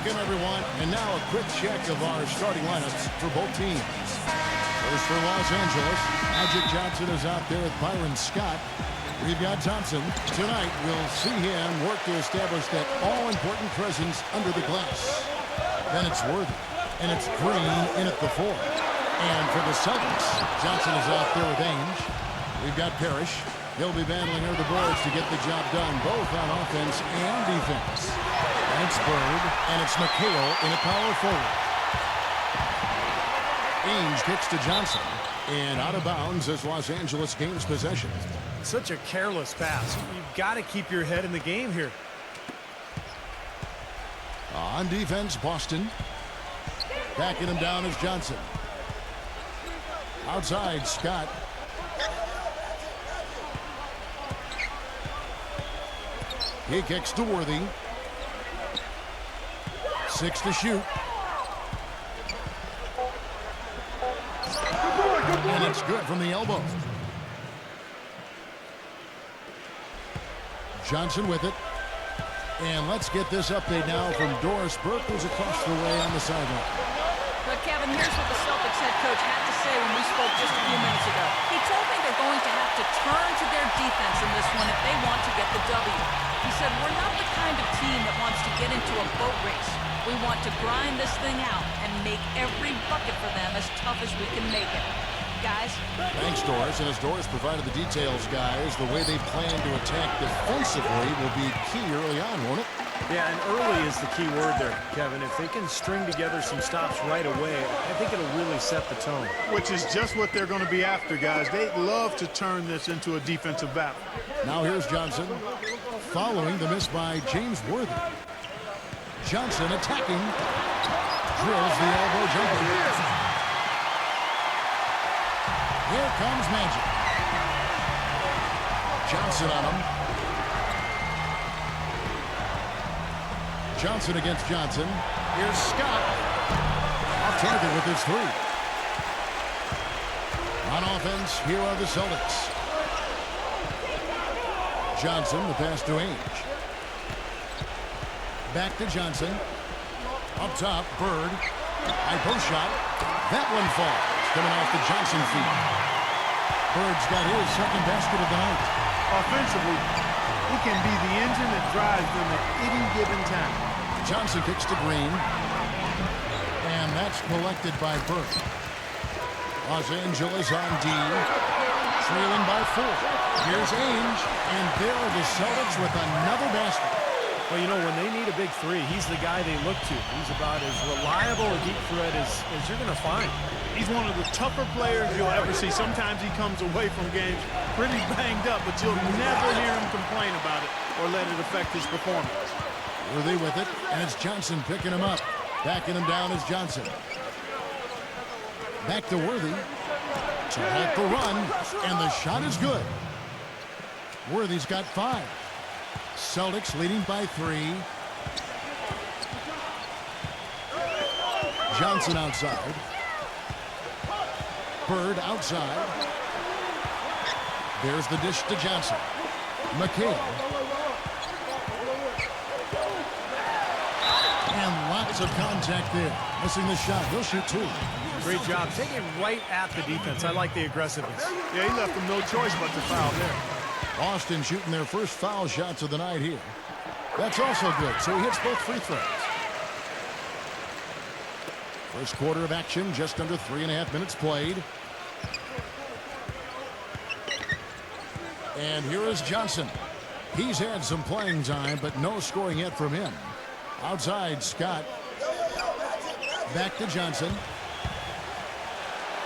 Welcome, everyone. And now a quick check of our starting lineups for both teams. First for Los Angeles, Magic Johnson is out there with Byron Scott. We've got Thompson. Tonight, we'll see him work to establish that all-important presence under the glass. Then it's Worthy, and it's Green in at the 4. And for the Celtics, Johnson is out there with Ainge. We've got Parrish. He'll be battling over the boards to get the job done, both on offense and defense. And it's Bird, and it's McHale in a power forward. Ainge kicks to Johnson, and out of bounds as Los Angeles gains possession. Such a careless pass. You've got to keep your head in the game here. On defense, Boston. Backing him down is Johnson. Outside, Scott. He kicks to Worthy. 6 to shoot. And it's good from the elbow. Johnson with it. And let's get this update now from Doris Burke, who's across the way on the sideline. But Kevin, here's what the Celtics head coach had to say when we spoke just a few minutes ago. He told me they're going to have to turn to their defense in this one if they want to get the W. He said, we're not the kind of team that wants to get into a boat race. We want to grind this thing out and make every bucket for them as tough as we can make it. Guys? Thanks, Doris. And as Doris provided the details, guys, the way they plan to attack defensively will be key early on, won't it? Yeah, and early is the key word there, Kevin. If they can string together some stops right away, I think it'll really set the tone. Which is just what they're going to be after, guys. They'd love to turn this into a defensive battle. Now here's Johnson, following the miss by James Worthy. Johnson attacking, drills the elbow jumper. Here comes Magic. Johnson on him. Johnson against Johnson. Here's Scott. Off target with his 3. On offense, here are the Celtics. Johnson, the pass to Ainge. Back to Johnson. Up top, Bird. High post shot. That one falls. Coming off the Johnson feet. Bird's got his second basket of the night. Offensively, he can be the engine that drives them at any given time. Johnson kicks to Green. And that's collected by Bird. Los Angeles on D. Trailing by 4. Here's Ainge. And there are the Celtics with another basket. Well, you know, when they need a big 3, he's the guy they look to. He's about as reliable a deep threat as you're going to find. He's one of the tougher players you'll ever see. Sometimes he comes away from games pretty banged up, but you'll never hear him complain about it or let it affect his performance. Worthy with it, and it's Johnson picking him up. Backing him down is Johnson. Back to Worthy. To halt the run, and the shot is good. Worthy's got 5. Celtics leading by 3. Johnson outside. Bird outside. There's the dish to Johnson. McHale. And lots of contact there. Missing the shot. He'll shoot 2. Great job. Take it right at the defense. I like the aggressiveness. Yeah, he left them no choice but to foul there. Boston shooting their first foul shots of the night here. That's also good, so he hits both free throws. First quarter of action, just under 3.5 minutes played. And here is Johnson. He's had some playing time, but no scoring yet from him. Outside, Scott. Back to Johnson.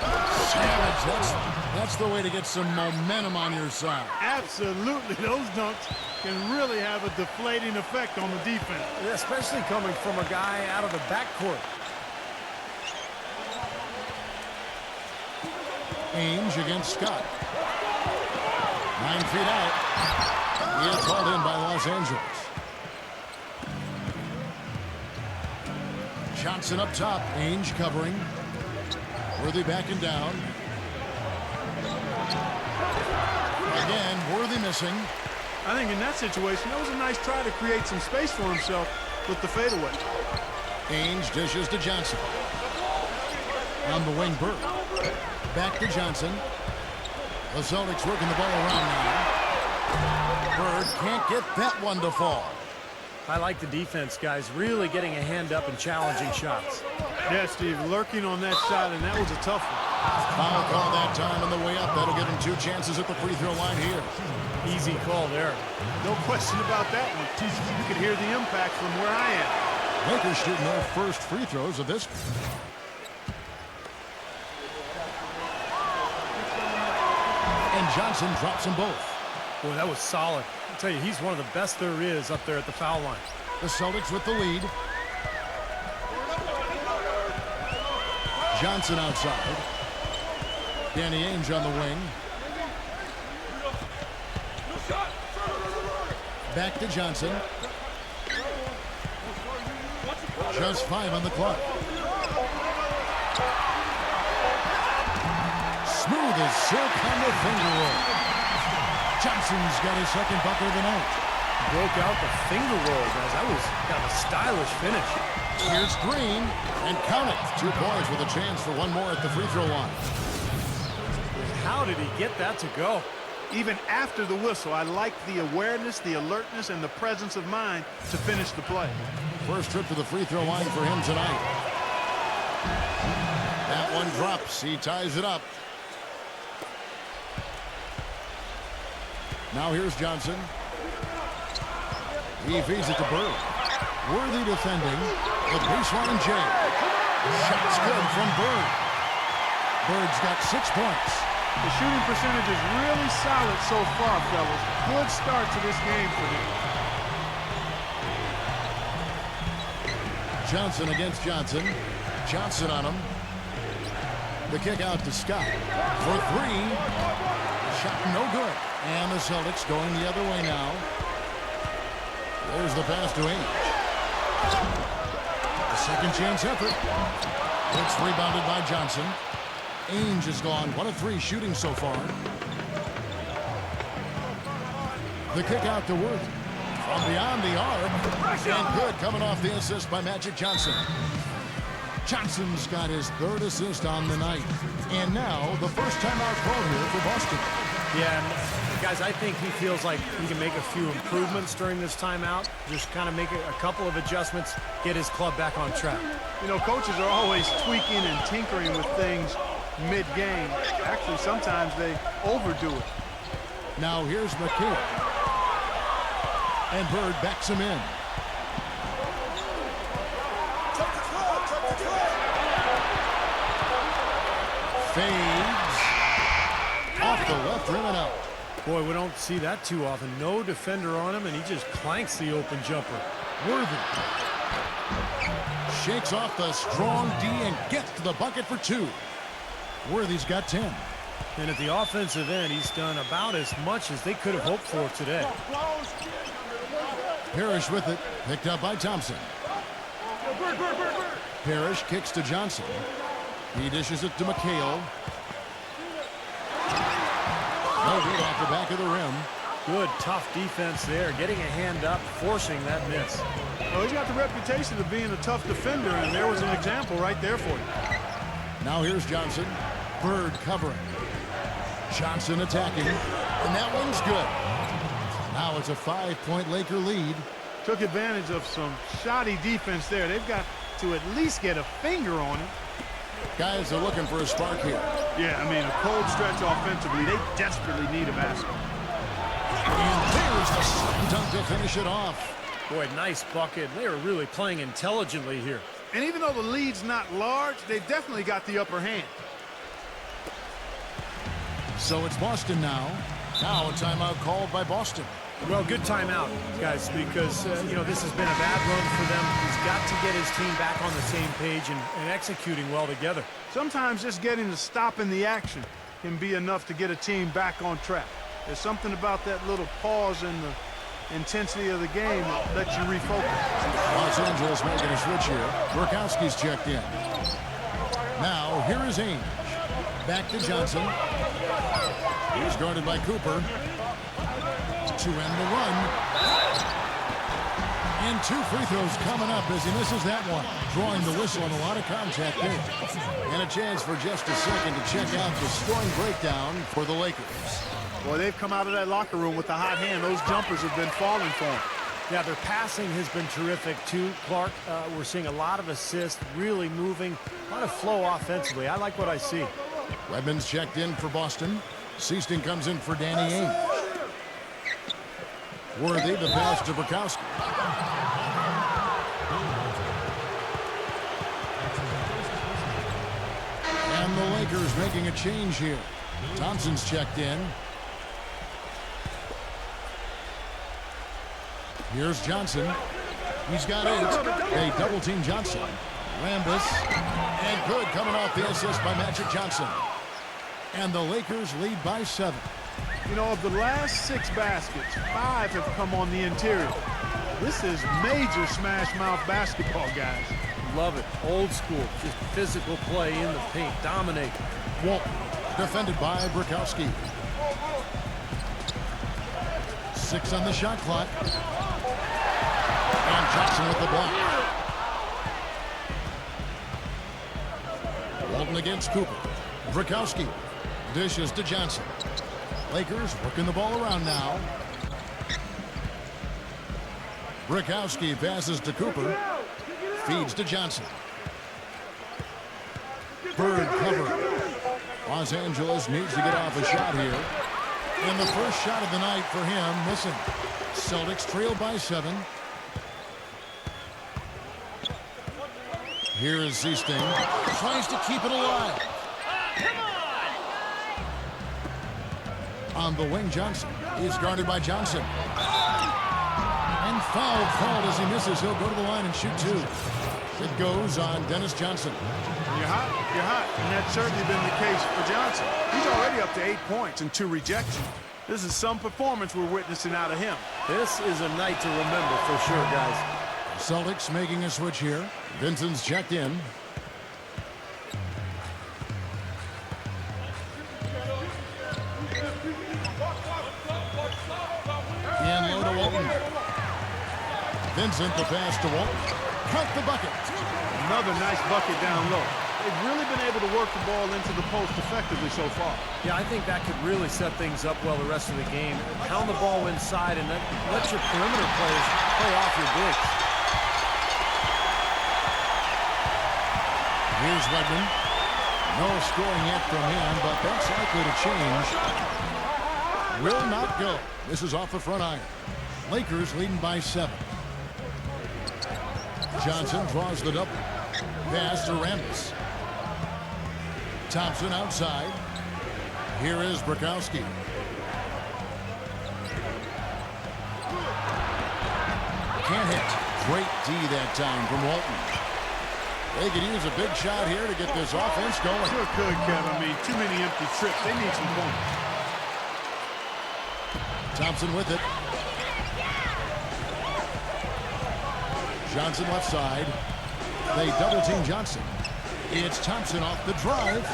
Savage, that's the way to get some momentum on your side. Absolutely. Those dunks can really have a deflating effect on the defense. Especially coming from a guy out of the backcourt. Ainge against Scott. 9 feet out. He is hauled in by Los Angeles. Johnson up top. Ainge covering. Worthy backing down. Again, Worthy missing. I think in that situation, that was a nice try to create some space for himself with the fadeaway. Ainge dishes to Johnson. On the wing, Bird. Back to Johnson. The Celtics working the ball around now. Bird can't get that one to fall. I like the defense, guys. Really getting a hand up and challenging shots. Yeah, Steve, lurking on that shot, and that was a tough one. Foul call that time on the way up. That'll give him 2 chances at the free throw line here. Easy call there. No question about that one. You could hear the impact from where I am. Lakers shooting their first free throws of this. And Johnson drops them both. Boy, that was solid. I'll tell you, he's one of the best there is up there at the foul line. The Celtics with the lead. Johnson outside. Danny Ainge on the wing. Back to Johnson. Just 5 on the clock. Smooth as silk on the finger roll. Johnson's got his second bucket of the night. Broke out the finger roll, guys. That was kind of a stylish finish. Here's Green, and count it. 2 points with a chance for one more at the free throw line. How did he get that to go? Even after the whistle, I liked the awareness, the alertness, and the presence of mind to finish the play. First trip to the free throw line for him tonight. That one drops. He ties it up. Now here's Johnson. He feeds it to Bird. Worthy defending. The baseline J. Shot's good from Bird. Bird's got 6 points. The shooting percentage is really solid so far, fellas. Good start to this game for them. Johnson against Johnson. Johnson on him. The kick out to Scott for 3. Shot no good. And the Celtics going the other way now. There's the pass to Ainge. A second chance effort. It's rebounded by Johnson. Ainge has gone 1 of 3 shooting so far. The kick out to Worthy. From beyond the arc. And good coming off the assist by Magic Johnson. Johnson's got his 3rd assist on the night. And now the first timeout call here for Boston. Yeah, and guys, I think he feels like he can make a few improvements during this timeout. Just kind of make a couple of adjustments, get his club back on track. You know, coaches are always tweaking and tinkering with things mid-game. Actually, sometimes they overdo it. Now here's McHale. And Bird backs him in. Fades. Off the left rim and out. Boy, we don't see that too often. No defender on him, and he just clanks the open jumper. Worthy. Shakes off the strong D and gets to the bucket for 2. Worthy's got 10. And at the offensive end, he's done about as much as they could have hoped for today. Parrish with it. Picked up by Thompson. Parrish kicks to Johnson. He dishes it to McHale. No good off the back of the rim. Good, tough defense there. Getting a hand up, forcing that miss. Well, he's got the reputation of being a tough defender, and there was an example right there for you. Now here's Johnson. Bird covering. Johnson attacking. And that one's good. Now it's a 5-point Laker lead. Took advantage of some shoddy defense there. They've got to at least get a finger on it. Guys are looking for a spark here. Yeah, I mean, a cold stretch offensively. They desperately need a basket. And there's the slam dunk to finish it off. Boy, nice bucket. They are really playing intelligently here. And even though the lead's not large, they've definitely got the upper hand. So it's Boston now. Now a timeout called by Boston. Well, good timeout, guys, because, you know, this has been a bad run for them. He's got to get his team back on the same page and executing well together. Sometimes just getting a stop in the action can be enough to get a team back on track. There's something about that little pause in the intensity of the game that lets you refocus. Los Angeles making a switch here. Burkowski's checked in. Now, here is Ainge. Back to Johnson. He's guarded by Cooper. To end the run. And 2 free throws coming up as he misses that one. Drawing the whistle and a lot of contact there. And a chance for just a second to check out the scoring breakdown for the Lakers. Boy, they've come out of that locker room with a hot hand. Those jumpers have been falling for them. Yeah, their passing has been terrific, too, Clark. We're seeing a lot of assists, really moving, a lot of flow offensively. I like what I see. Redmond's checked in for Boston. Seaston comes in for Danny Ainge. Worthy the pass to Bukowski. And the Lakers making a change here. Thompson's checked in. Here's Johnson. He's got 8. They double-team Johnson. Rambis. And good coming off the assist by Magic Johnson. And the Lakers lead by 7. You know, of the last 6 baskets, 5 have come on the interior. This is major smash-mouth basketball, guys. Love it. Old school. Just physical play in the paint. Dominate. Walton, defended by Bukowski. 6 on the shot clock. And Johnson with the block. Walton against Cooper. Bukowski dishes to Johnson. Lakers working the ball around now. Bukowski passes to Cooper. Feeds to Johnson. Bird cover. Los Angeles needs to get off a shot here. And the first shot of the night for him missing. Celtics trail by 7. Here is Seaston. Tries to keep it alive. On the wing, Johnson is guarded by Johnson. And foul called as he misses. He'll go to the line and shoot 2. It goes on Dennis Johnson. You're hot, you're hot. And that's certainly been the case for Johnson. He's already up to 8 points and 2 rejections. This is some performance we're witnessing out of him. This is a night to remember for sure, guys. Celtics making a switch here. Vincent's checked in. And low to Walton. Vincent the pass to Walton. Count the bucket. Another nice bucket down low. They've really been able to work the ball into the post effectively so far. Yeah, I think that could really set things up well the rest of the game. Pound the ball inside and let your perimeter players play off your bigs. Here's Redmond. No scoring yet from him, but that's likely to change. Will not go. This is off the front iron. Lakers leading by 7. Johnson draws the double. Pass to Rambis. Thompson outside. Here is Bukowski. Can't hit. Great D that time from Walton. They could use a big shot here to get this offense going. Sure could, Kevin. I mean, too many empty trips. They need some points. Thompson with it. Johnson left side. They double-team Johnson. It's Thompson off the drive.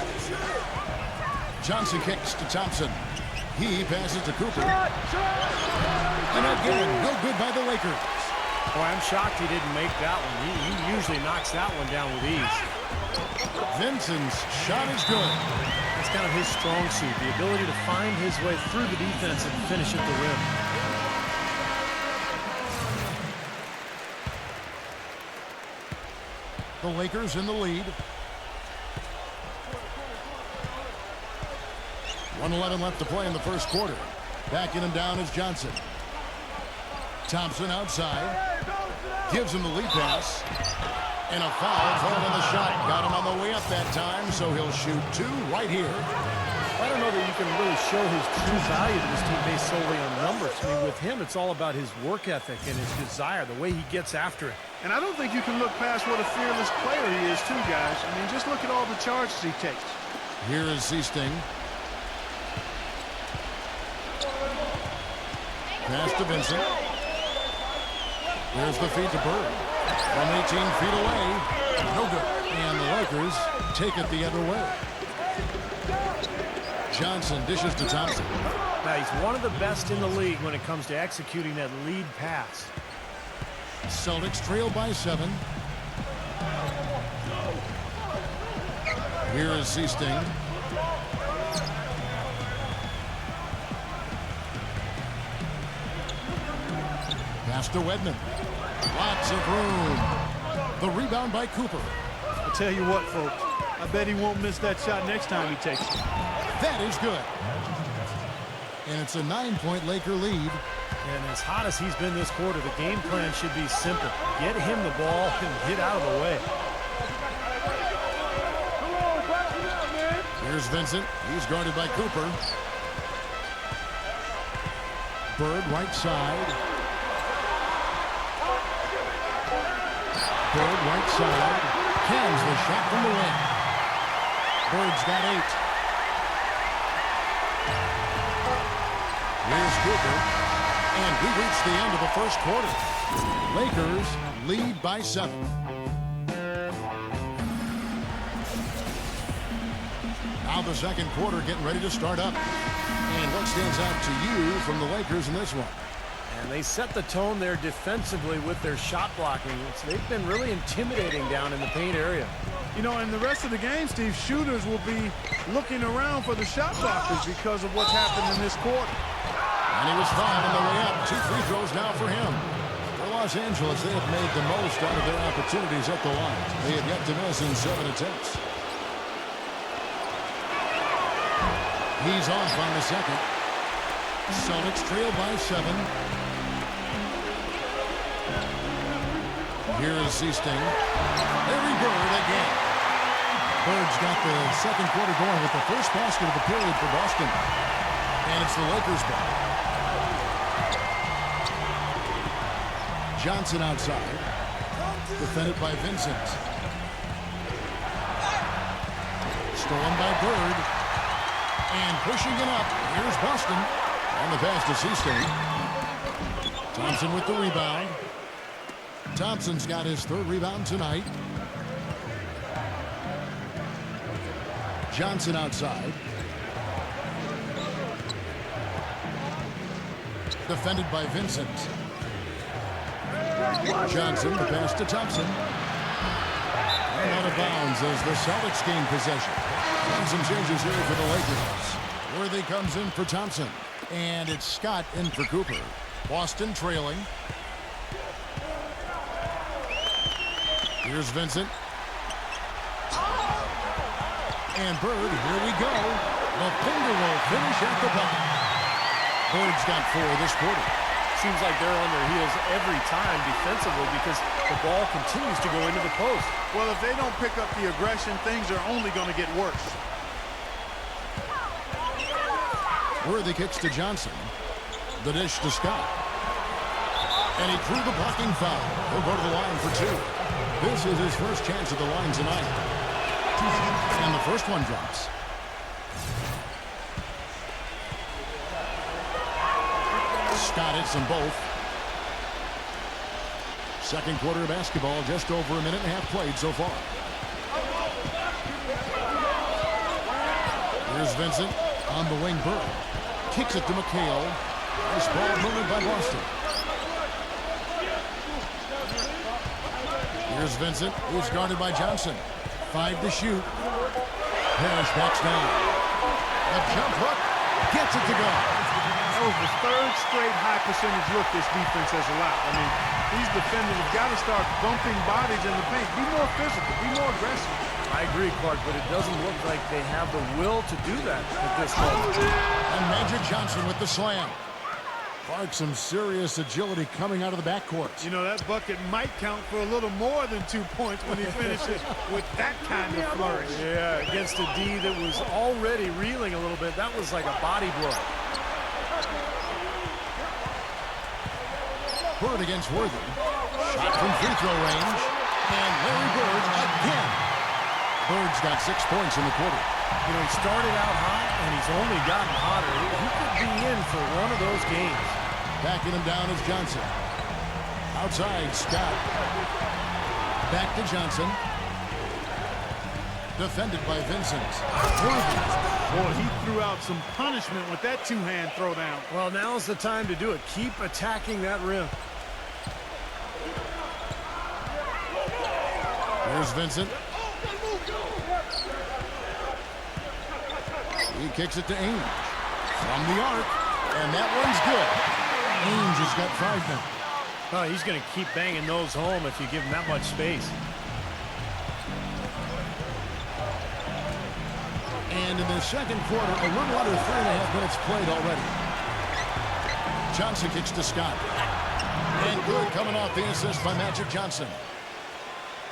Johnson kicks to Thompson. He passes to Cooper. And again, no good by the Lakers. Boy, I'm shocked he didn't make that one. He usually knocks that one down with ease. Vincent's shot is good. That's kind of his strong suit, the ability to find his way through the defense and finish at the rim. The Lakers in the lead. 1:11 left to play in the first quarter. Backing him down is Johnson. Thompson outside. Gives him the lead pass. And a foul called on the shot. Got him on the way up that time, so he'll shoot 2 right here. I don't know that you can really show his true value to this team based solely on numbers. I mean, with him, it's all about his work ethic and his desire, the way he gets after it. And I don't think you can look past what a fearless player he is, too, guys. I mean, just look at all the charges he takes. Here is Seaston. Pass to Vincent. There's the feed to Bird. From 18 feet away. No good. And the Lakers take it the other way. Johnson dishes to Thompson. Now, he's one of the best in the league when it comes to executing that lead pass. Celtics trail by 7. Here is Seasting. Pass to Wedman. Lots of room. The rebound by Cooper. I'll tell you what, folks. I bet he won't miss that shot next time he takes it. That is good. And it's a 9-point Laker lead. And as hot as he's been this quarter, the game plan should be simple. Get him the ball and get out of the way. Here's Vincent. He's guarded by Cooper. Bird right side. Bird right side. Cans the shot from the wing. Bird's got 8. Here's Cooper. And we reach the end of the first quarter. Lakers lead by 7. Now the second quarter getting ready to start up. And what stands out to you from the Lakers in this one? And they set the tone there defensively with their shot blocking. They've been really intimidating down in the paint area. You know, in the rest of the game, Steve, shooters will be looking around for the shot blockers because of what's happened in this quarter. And he was fouled on the way up. 2 free throws now for him. For Los Angeles, they have made the most out of their opportunities at the line. They have yet to miss in 7 attempts. He's off on the second. Celtics trail by 7. Here is Seasting. Larry Bird again. Bird's got the second quarter going with the first basket of the period for Boston. And it's the Lakers' ball. Johnson outside. Defended by Vincent. Stolen by Bird. And pushing it up. Here's Boston. On the pass to Seasting. Thompson with the rebound. Thompson's got his 3rd rebound tonight. Johnson outside. Defended by Vincent. Johnson, the pass to Thompson. And out of bounds as the Celtics gain possession. And some changes here for the Lakers. Worthy comes in for Thompson. And it's Scott in for Cooper. Boston trailing. Here's Vincent. And Bird, here we go. The finger roll finish at the bucket. Bird's got 4 this quarter. Seems like they're on their heels every time defensively because the ball continues to go into the post. Well, if they don't pick up the aggression, things are only going to get worse. Worthy kicks to Johnson. The dish to Scott. And he drew the blocking foul. He'll go to the line for 2. This is his first chance at the line tonight. And the first one drops. Scott hits them both. Second quarter of basketball, just over a minute and a half played so far. Here's Vincent on the wing. Bird kicks it to McHale. Nice ball movement by Boston. Here's Vincent, who's guarded by Johnson. 5 to shoot. Parrish backs down. A jump hook. Gets it to go. That was the 3rd straight high percentage look this defense has allowed. I mean, these defenders have got to start bumping bodies in the paint. Be more physical. Be more aggressive. I agree, Clark, but it doesn't look like they have the will to do that at this moment. And Magic Johnson with the slam. Clark, some serious agility coming out of the backcourt. You know, that bucket might count for a little more than 2 points when he finishes with that kind of flourish. Yeah, against a D that was already reeling a little bit. That was like a body blow. Bird against Worthy. Shot from free throw range. And Larry Bird again. Bird's got 6 points in the quarter. You know, he started out hot, and he's only gotten hotter. He could be in for one of those games. Backing him down is Johnson. Outside, Scott. Back to Johnson. Defended by Vincent. Worthy. Boy, he threw out some punishment with that 2-hand throwdown. Well, now's the time to do it. Keep attacking that rim. Here's Vincent. He kicks it to Ainge. From the arc. And that one's good. Ainge has got 5 now. Oh, he's going to keep banging those home if you give him that much space. And in the second quarter, a little under 3.5 minutes played already. Johnson kicks to Scott. And good coming off the assist by Magic Johnson.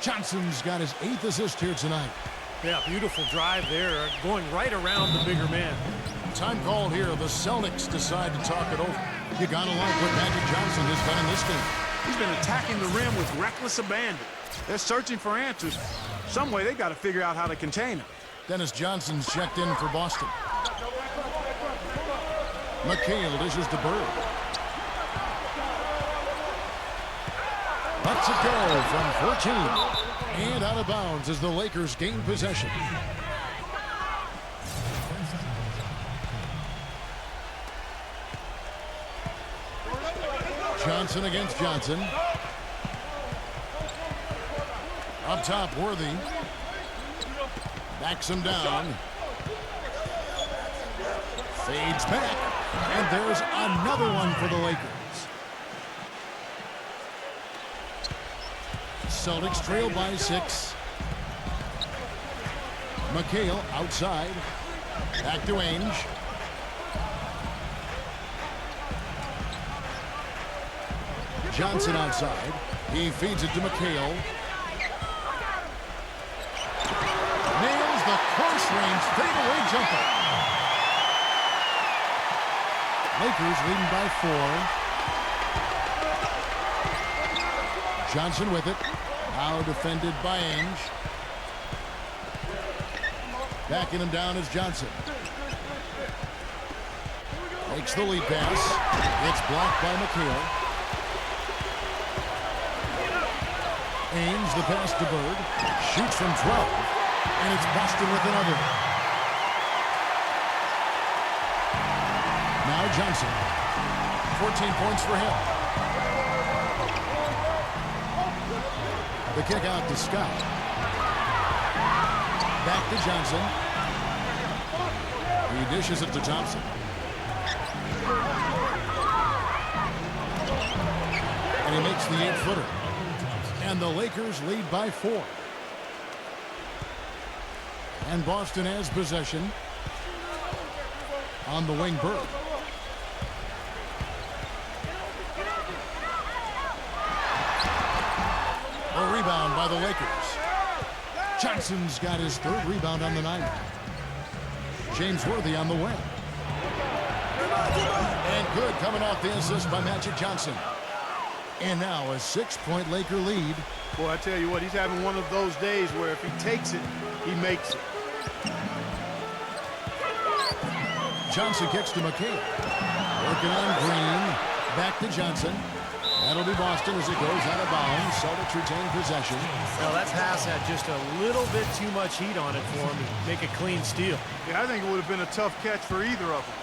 Johnson's got his 8th assist here tonight. Yeah, beautiful drive there, going right around the bigger man. Time called here. The Celtics decide to talk it over. You gotta like what Magic Johnson has done in this game. He's been attacking the rim with reckless abandon. They're searching for answers. Some way they got to figure out how to contain him. Dennis Johnson's checked in for Boston. McHale dishes to Bird. Lets it go from 14. And out of bounds as the Lakers gain possession. Johnson against Johnson. Up top, Worthy. Backs him down. Fades back. And there's another one for the Lakers. Celtics trail by 6. McHale outside. Back to Ainge. Johnson outside. He feeds it to McHale. Nails the close-range fadeaway jumper. Lakers leading by 4. Johnson with it. Now defended by Ainge. Backing him down is Johnson. Makes the lead pass. It's blocked by McHale. Ainge, the pass to Bird. Shoots from 12. And it's Boston with another. Now Johnson. 14 points for him. The kick out to Scott. Back to Johnson. He dishes it to Thompson. And he makes the 8-footer. And the Lakers lead by 4. And Boston has possession. On the wing, Bird. A rebound by the Lakers. Johnson's got his 3rd rebound on the night. James Worthy on the wing. And good coming off the assist by Magic Johnson. And now a 6-point Laker lead. Boy, I tell you what, he's having one of those days where if he takes it, he makes it. Johnson kicks to McHale. Working on Green. Back to Johnson. That'll be Boston as it goes out of bounds. Celtics retain possession. Now that pass had just a little bit too much heat on it for him to make a clean steal. Yeah, I think it would have been a tough catch for either of them.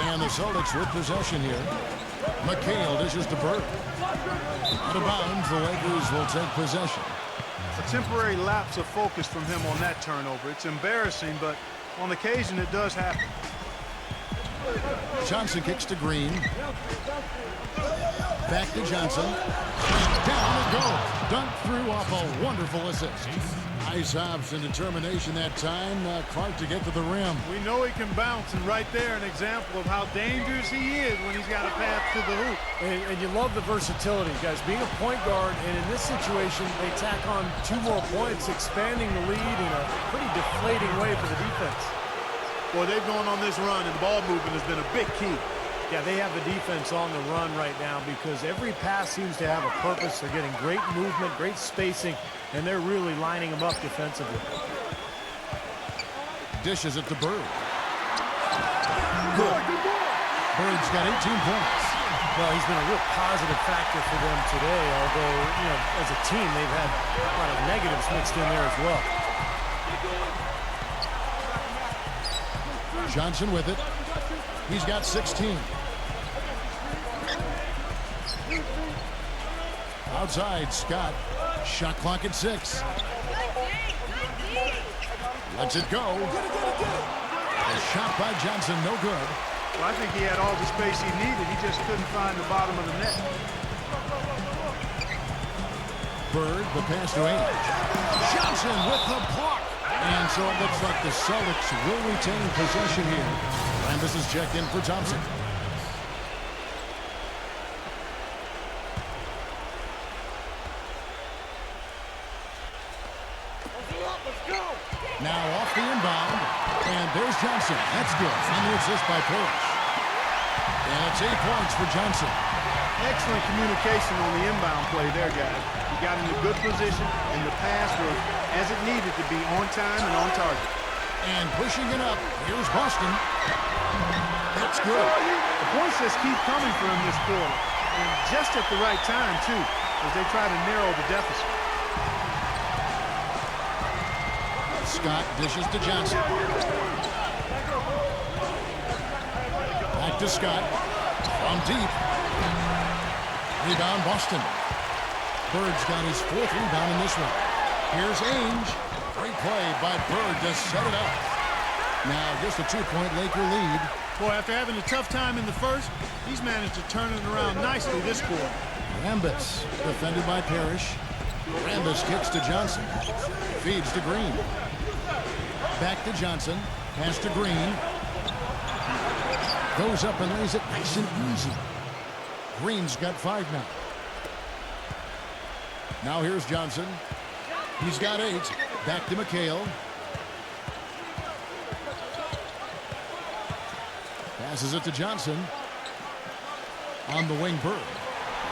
And the Celtics with possession here. McHale dishes to Bird. Out of bounds, the Lakers will take possession. A temporary lapse of focus from him on that turnover. It's embarrassing, but on occasion it does happen. Johnson kicks to Green. Back to Johnson. And down it goes. Dunked through off a wonderful assist. Nice hops and determination that time. Clark to get to the rim. We know he can bounce, and right there an example of how dangerous he is when he's got a path to the hoop. And you love the versatility, guys. Being a point guard, and in this situation, they tack on 2 more points, expanding the lead in a pretty deflating way for the defense. Boy, they've gone on this run, and the ball movement has been a big key. Yeah, they have the defense on the run right now because every pass seems to have a purpose. They're getting great movement, great spacing, and they're really lining them up defensively. Dishes it to Bird. Good. Bird's got 18 points. Well, he's been a real positive factor for them today, although, you know, as a team, they've had a lot of negatives mixed in there as well. Johnson with it. He's got 16. Outside, Scott. Shot clock at 6. Lets it go. A shot by Johnson, no good. Well, I think he had all the space he needed. He just couldn't find the bottom of the net. Bird, the pass to Ainge. Johnson with the block. And so it looks like the Celtics will retain possession here. And this is checked in for Thompson. Now off the inbound. And there's Johnson. That's good. And the assist by Parrish. And it's 8 points for Johnson. Excellent communication on the inbound play there, guys. He got in a good position, and the pass was as it needed to be, on time and on target. And pushing it up. Here's Boston. That's good. The points just keep coming for him this quarter. And just at the right time, too, as they try to narrow the deficit. Scott dishes to Johnson. Back to Scott. From deep. Rebound Boston. Bird's got his 4th rebound in this one. Here's Ainge. Great play by Bird to set it up. Now just a 2-point Laker lead. Boy, after having a tough time in the first, he's managed to turn it around nicely this quarter. Rambis defended by Parrish. Rambis kicks to Johnson. Feeds to Green. Back to Johnson. Pass to Green. Goes up and lays it nice and easy. Green's got 5 now. Now here's Johnson. He's got 8. Back to McHale. Passes it to Johnson. On the wing, Bird.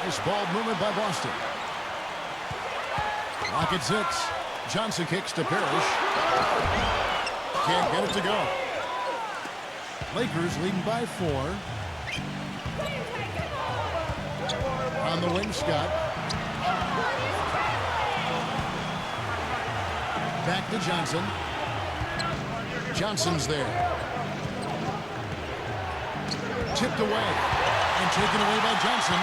Nice ball movement by Boston. Clock at 6. Johnson kicks to Parrish. Can't get it to go. Lakers leading by 4. On the wing, Scott. Back to Johnson. Johnson's there. Tipped away. And taken away by Johnson.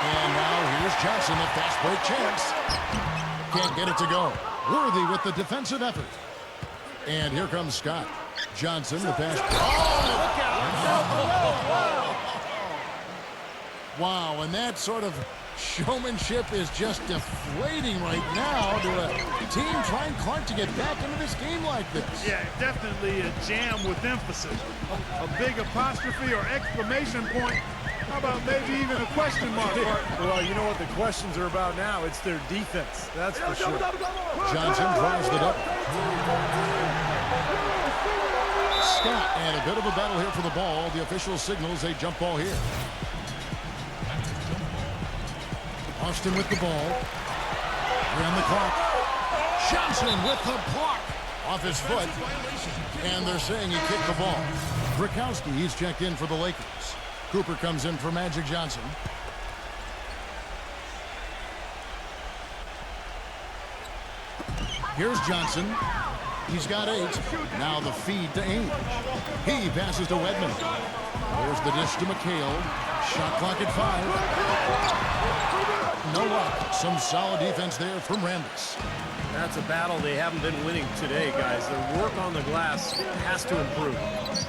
And now here's Johnson, a fast break chance. Can't get it to go. Worthy with the defensive effort. And here comes Scott. Johnson, the pass. Oh, look out. Wow, and that sort of showmanship is just deflating right now to a team trying Clark to get back into this game like this. Yeah, definitely a jam with emphasis. A big apostrophe or exclamation point. How about maybe even a question mark? Well, you know what the questions are about now. It's their defense. That's for sure. Johnson draws it up. Scott, and a bit of a battle here for the ball. The official signals a jump ball here. Austin with the ball. Around the clock. Johnson with the block. Off his foot. And they're saying he kicked the ball. Brikowski, he's checked in for the Lakers. Cooper comes in for Magic Johnson. Here's Johnson. He's got 8. Now the feed to Ainge. He passes to Wedman. There's the dish to McHale. Shot clock at 5. No luck. Some solid defense there from Rambis. That's a battle they haven't been winning today, guys. Their work on the glass has to improve.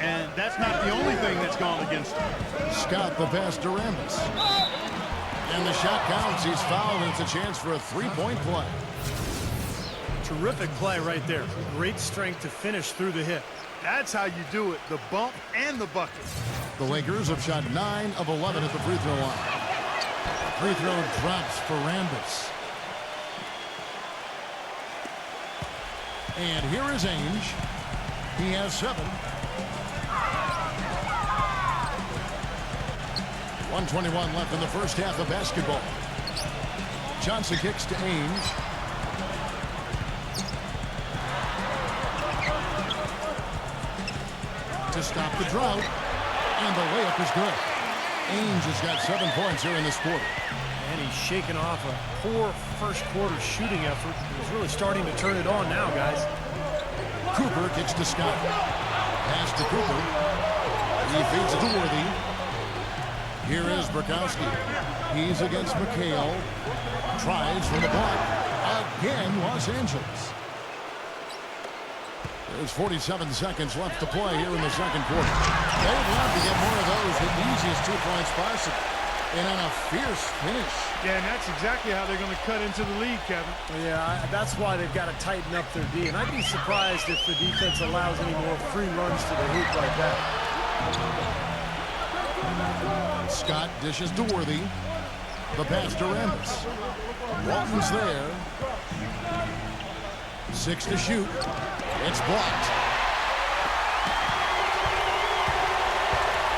And that's not the only thing that's gone against him. Scott the pass to Rambis. And the shot counts. He's fouled, and it's a chance for a 3-point play. Terrific play right there. Great strength to finish through the hit. That's how you do it, the bump and the bucket. The Lakers have shot 9 of 11 at the free throw line. Free throw drops for Rambis. And here is Ainge. He has 7. 1:21 left in the first half of basketball. Johnson kicks to Ainge. To stop the drought. And the layup is good. Ainge has got 7 points here in this quarter. And he's shaking off a poor first quarter shooting effort. He's really starting to turn it on now, guys. Cooper kicks to Scott. Pass to Cooper. He feeds it to Worthy. Here is Brikowski. He's against McHale. Tries from the block. Again, Los Angeles. There's 47 seconds left to play here in the second quarter. They'd love to get more of those with the easiest 2 points possible. And on a fierce finish. Yeah, and that's exactly how they're going to cut into the lead, Kevin. Yeah, that's why they've got to tighten up their D. And I'd be surprised if the defense allows any more free runs to the hoop like that. Scott dishes to Worthy. The pass to Rambis. Walton's there. 6 to shoot. It's blocked.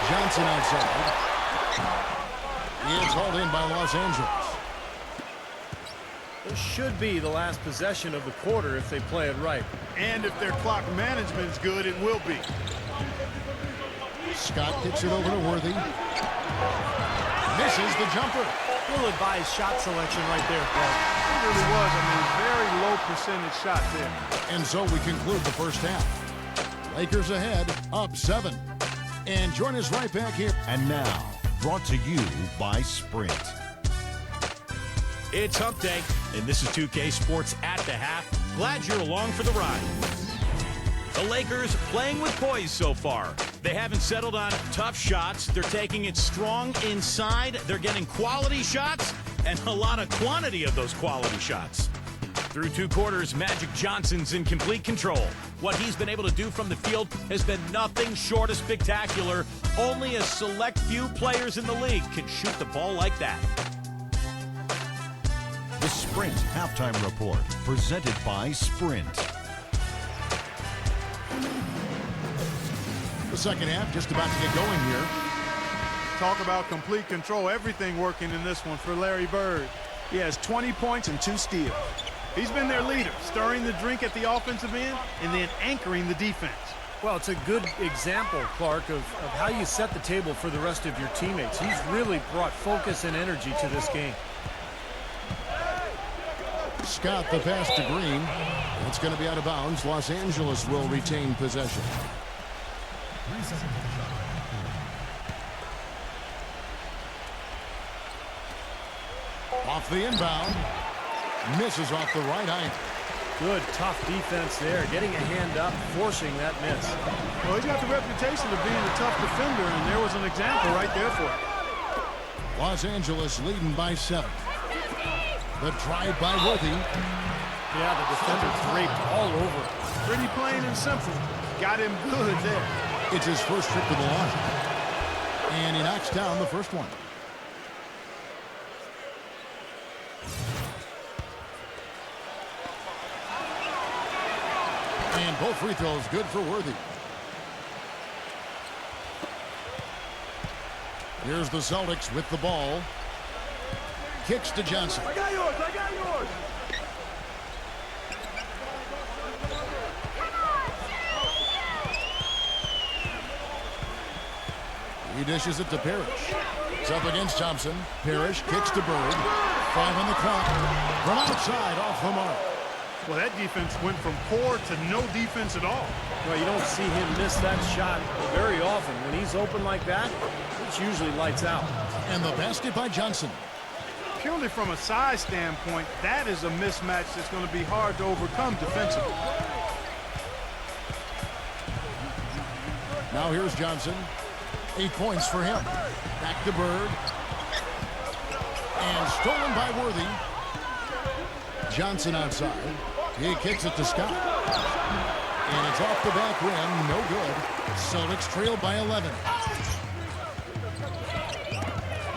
Johnson outside. It's hauled in by Los Angeles. This should be the last possession of the quarter if they play it right. And if their clock management is good, it will be. Scott kicks it over to Worthy. Misses the jumper. Ill-advised shot selection right there, Paul. It really was. I mean, very low percentage shot there. And so we conclude the first half. Lakers ahead, up 7. And join us right back here. And now, brought to you by Sprint. It's Hump Day, and this is 2K Sports at the half. Glad you're along for the ride. The Lakers playing with poise so far. They haven't settled on tough shots. They're taking it strong inside. They're getting quality shots and a lot of quantity of those quality shots. Through 2 quarters, Magic Johnson's in complete control. What he's been able to do from the field has been nothing short of spectacular. Only a select few players in the league can shoot the ball like that. The Sprint Halftime Report, presented by Sprint. The second half just about to get going here. Talk about complete control. Everything working in this one for Larry Bird. He has 20 points and 2 steals. He's been their leader, stirring the drink at the offensive end and then anchoring the defense. Well, it's a good example, Clark, of how you set the table for the rest of your teammates. He's really brought focus and energy to this game. Scott the pass to Green. It's going to be out of bounds. Los Angeles will retain possession. Off the inbound. Misses off the right iron. Good, tough defense there. Getting a hand up, forcing that miss. Well, he's got the reputation of being a tough defender, and there was an example right there for him. Los Angeles leading by 7. The drive by Worthy. Yeah, the defender draped all over. Pretty plain and simple. Got him good there. It's his first trip to the line. And he knocks down the first one. And both free throws good for Worthy. Here's the Celtics with the ball. Kicks to Johnson. I got yours. I got yours. He dishes it to Parrish. It's up against Thompson. Parrish kicks to Bird. 5 on the clock. From outside, off the mark. Well, that defense went from poor to no defense at all. Well, you don't see him miss that shot very often. When he's open like that, it's usually lights out. And the basket by Johnson. Purely from a size standpoint, that is a mismatch that's going to be hard to overcome defensively. Now here's Johnson. 8 points for him. Back to Bird. And stolen by Worthy. Johnson outside. He kicks it to Scott. And it's off the back rim. No good. Celtics trail by 11.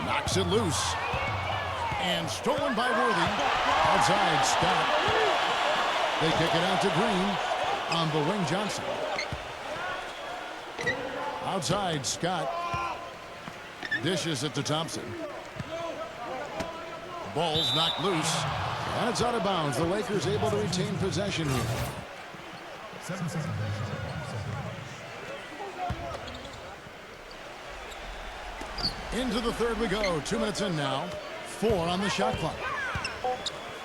Knocks it loose. And stolen by Worthy. Outside, Scott. They kick it out to Green. On the wing, Johnson. Outside, Scott. Dishes it to Thompson. Ball's knocked loose. And it's out of bounds. The Lakers able to retain possession here. Into the third we go. 2 minutes in now. 4 on the shot clock.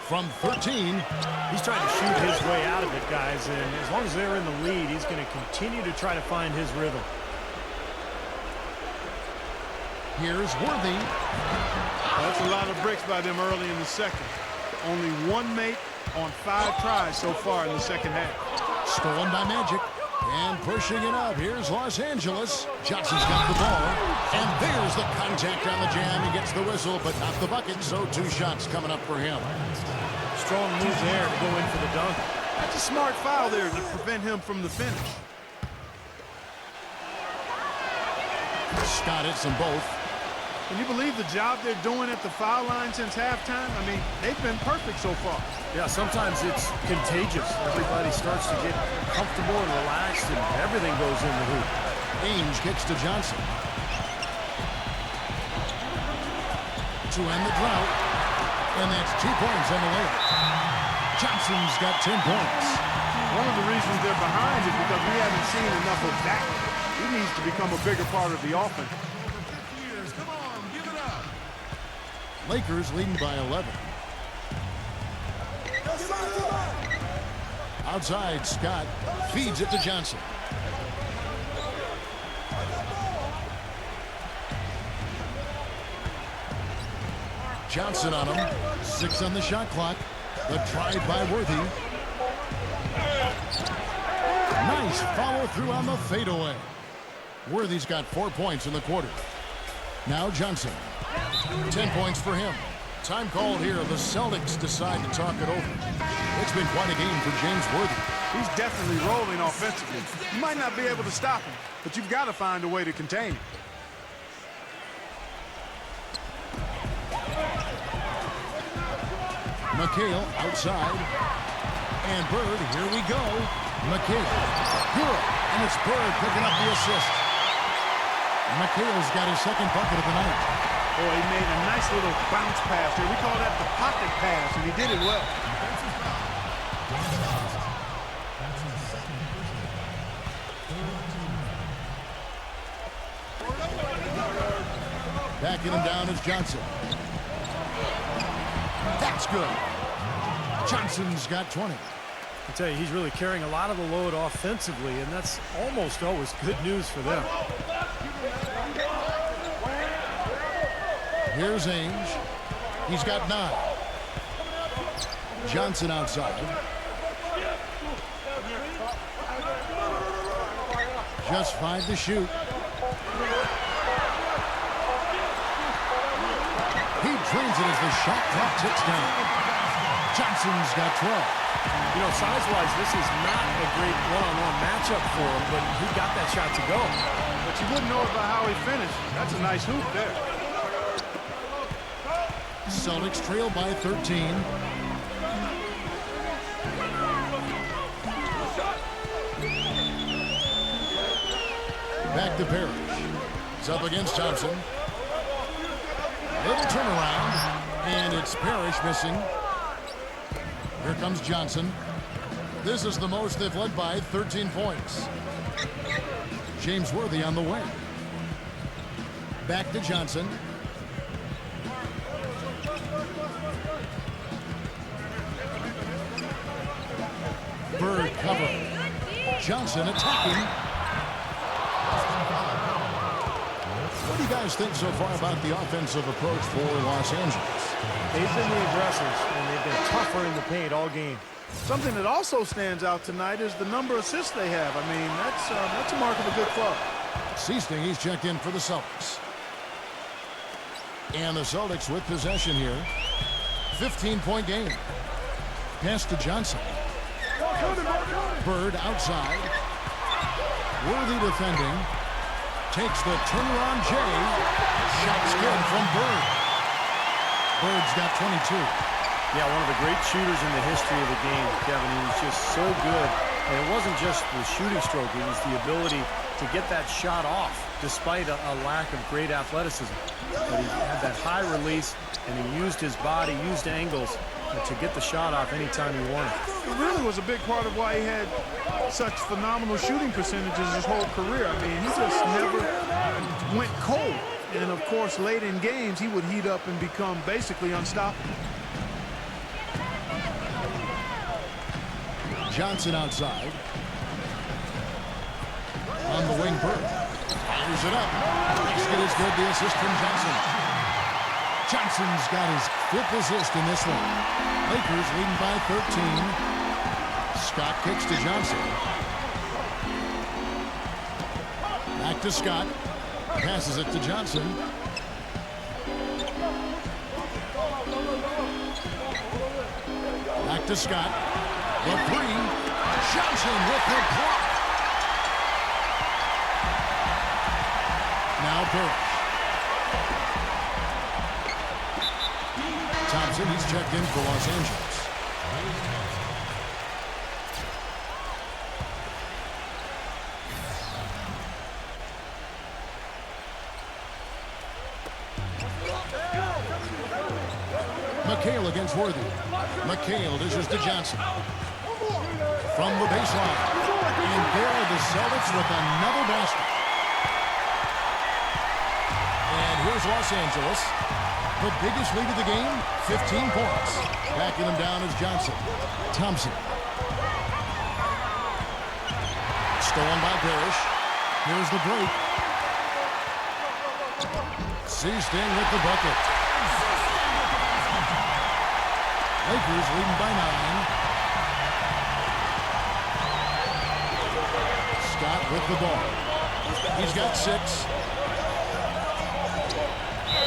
From 13. He's trying to shoot his way out of it, guys. And as long as they're in the lead, he's going to continue to try to find his rhythm. Here's Worthy. That's a lot of bricks by them early in the second. Only one make on 5 tries so far in the second half. Stolen by Magic. And pushing it up. Here's Los Angeles. Johnson's got the ball. And there's the contact on the jam. He gets the whistle, but not the bucket. So 2 shots coming up for him. Strong move there to go in for the dunk. That's a smart foul there to prevent him from the finish. Scott hits them both. Can you believe the job they're doing at the foul line since halftime? I mean, they've been perfect so far. Yeah, sometimes it's contagious. Everybody starts to get comfortable and relaxed, and everything goes in the hoop. Ainge kicks to Johnson. To end the drought. And that's 2 points on the layup. Johnson's got 10 points. One of the reasons they're behind is because we haven't seen enough of that. He needs to become a bigger part of the offense. Lakers leading by 11. Outside, Scott feeds it to Johnson. Johnson on him. 6 on the shot clock. The try by Worthy. Nice follow through on the fadeaway. Worthy's got 4 points in the quarter. Now Johnson. 10 points for him. Time called here. The Celtics decide to talk it over. It's been quite a game for James Worthy. He's definitely rolling offensively. You might not be able to stop him, but you've got to find a way to contain him. McHale outside. And Bird, here we go. McHale. Good. And it's Bird picking up the assist. McHale's got his second bucket of the night. Boy, he made a nice little bounce pass there. We call that the pocket pass, and he did it well. Backing him down is Johnson. That's good. Johnson's got 20. I tell you, he's really carrying a lot of the load offensively, and that's almost always good news for them. Here's Ainge. He's got 9. Johnson outside. Just 5 to shoot. He drains it as the shot clock ticks down. Johnson's got 12. You know, size-wise, this is not a great one-on-one matchup for him, but he got that shot to go. But you wouldn't know about how he finished. That's a nice hoop there. Celtics trail by 13. Back to Parrish. It's up against Thompson. Little turnaround. And it's Parrish missing. Here comes Johnson. This is the most they've led by, 13 points. James Worthy on the wing. Back to Johnson. Bird cover. Johnson attacking. What do you guys think so far about the offensive approach for Los Angeles? They've been the aggressors, and they've been tougher in the paint all game. Something that also stands out tonight is the number of assists they have. I mean, that's a mark of a good club. Seasting, he's checked in for the Celtics. And the Celtics with possession here. 15-point game. Pass to Johnson. Bird outside. Worthy defending. Takes the turnaround J. Shot's good from Bird. Bird's got 22. Yeah, one of the great shooters in the history of the game, Kevin. He was just so good. And it wasn't just the shooting stroke. It was the ability to get that shot off despite a lack of great athleticism. But he had that high release, and he used his body, used angles to get the shot off anytime he wanted. It really was a big part of why he had such phenomenal shooting percentages his whole career. I mean, he just never went cold. And, of course, late in games, he would heat up and become basically unstoppable. Johnson outside. On the wing, Bird. Fires it up. Basket is good. The assist from Johnson. Johnson's got his 5th assist in this one. Lakers leading by 13. Scott kicks to Johnson. Back to Scott. Passes it to Johnson. Back to Scott. The 3. Johnson with the block. Now Parrish. Thompson, he's checked in for Los Angeles. McHale against Worthy. McHale dishes to Johnson. From the baseline. And there are the Celtics with another basket. And here's Los Angeles. The biggest lead of the game, 15 points. Backing them down is Johnson. Thompson. Stolen by Parrish. Here's the break. Seasting with the bucket. Lakers leading by 9. Scott with the ball. He's got 6.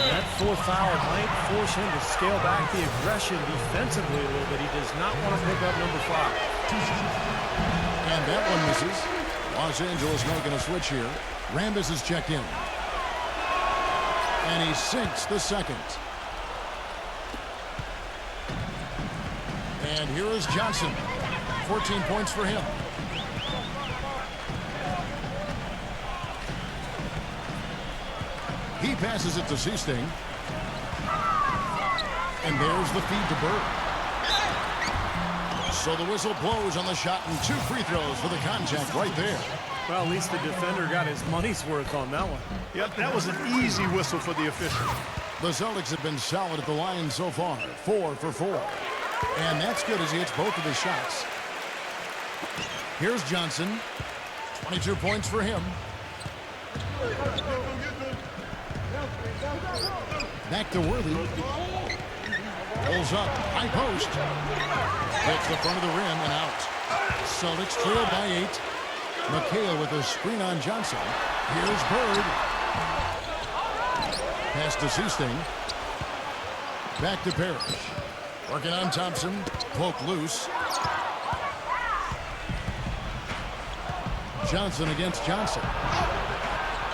That 4th foul might force him to scale back the aggression defensively a little bit. He does not want to pick up number 5. And that one misses. Los Angeles making a switch here. Rambis is checked in. And he sinks the 2nd. And here is Johnson. 14 points for him. He passes it to Seasting. And there's the feed to Bird. So the whistle blows on the shot and 2 free throws for the contact right there. Well, at least the defender got his money's worth on that one. Yep, that was an easy whistle for the official. The Celtics have been solid at the line so far. 4 for 4. And that's good as he hits both of his shots. Here's Johnson. 22 points for him. Back to Worthy. Pulls up. High post. Hits the front of the rim and out. Celtics trail by 8. McHale with a screen on Johnson. Here's Bird. Pass to Seasting. Back to Parrish. Working on Thompson. Poke loose. Johnson against Johnson.